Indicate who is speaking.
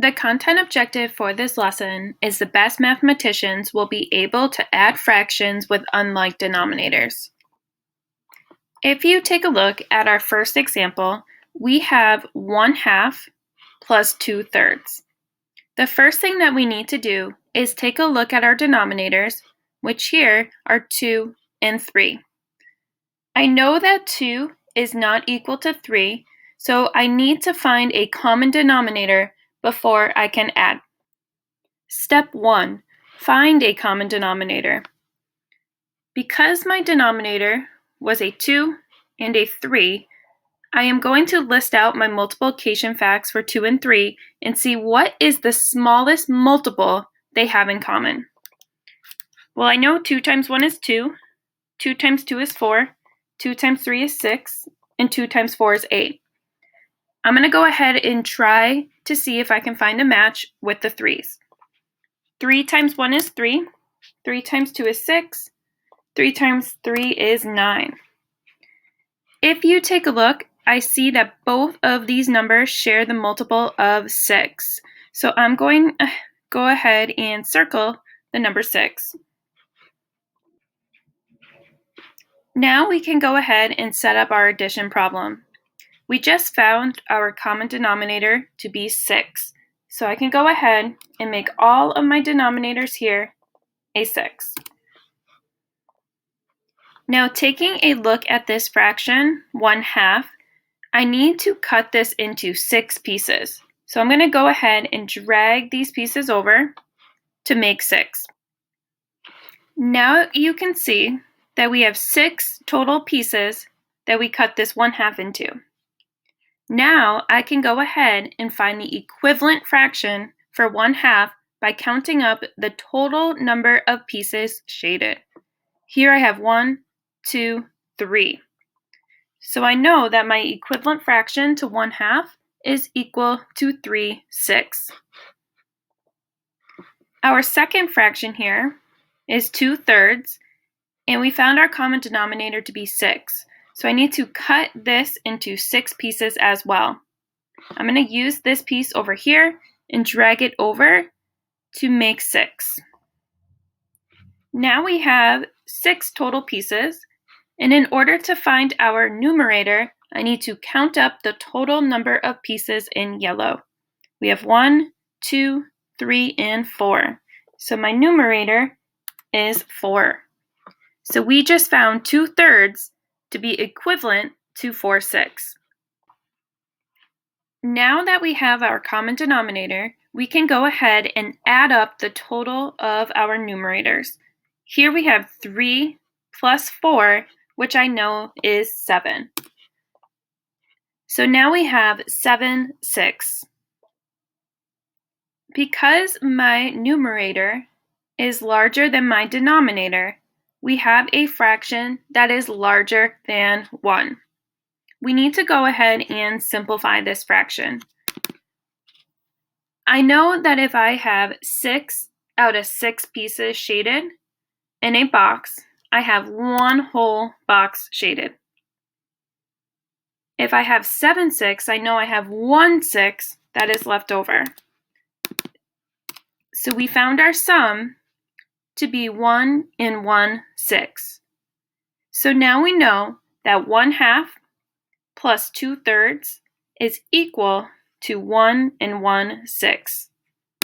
Speaker 1: The content objective for this lesson is the best mathematicians will be able to add fractions with unlike denominators. If you take a look at our first example, we have 1/2 plus 2/3. The first thing that we need to do is take a look at our denominators, which here are 2 and 3. I know that 2 is not equal to 3, so I need to find a common denominator before I can add. Step 1. Find a common denominator. Because my denominator was a 2 and a 3, I am going to list out my multiplication facts for 2 and 3 and see what is the smallest multiple they have in common. Well, I know 2 times 1 is 2, 2 times 2 is 4, 2 times 3 is 6, and 2 times 4 is 8. I'm going to go ahead and try to see if I can find a match with the 3's. 3 times 1 is 3, 3 times 2 is 6, 3 times 3 is 9. If you take a look, I see that both of these numbers share the multiple of 6. So I'm going to go ahead and circle the number 6. Now we can go ahead and set up our addition problem. We just found our common denominator to be 6. So I can go ahead and make all of my denominators here a 6. Now taking a look at this fraction, 1/2, I need to cut this into 6 pieces. So I'm going to go ahead and drag these pieces over to make 6. Now you can see that we have 6 total pieces that we cut this 1/2 into. Now I can go ahead and find the equivalent fraction for 1/2 by counting up the total number of pieces shaded. Here I have 1, 2, 3. So I know that my equivalent fraction to 1/2 is equal to 3/6. Our second fraction here is 2/3, and we found our common denominator to be 6. So I need to cut this into 6 pieces as well. I'm going to use this piece over here and drag it over to make 6. Now we have 6 total pieces, and in order to find our numerator, I need to count up the total number of pieces in yellow. We have 1, 2, 3, and 4. So my numerator is 4. So we just found 2/3 to be equivalent to 4/6. Now that we have our common denominator, we can go ahead and add up the total of our numerators. Here we have 3 plus 4, which I know is 7. So now we have 7/6. Because my numerator is larger than my denominator, we have a fraction that is larger than 1. We need to go ahead and simplify this fraction. I know that if I have 6 out of 6 pieces shaded in a box, I have 1 whole box shaded. If I have 7/6, I know I have 1/6 that is left over. So we found our sum to be 1 and 1/6. So now we know that 1/2 plus 2/3 is equal to 1 and 1/6.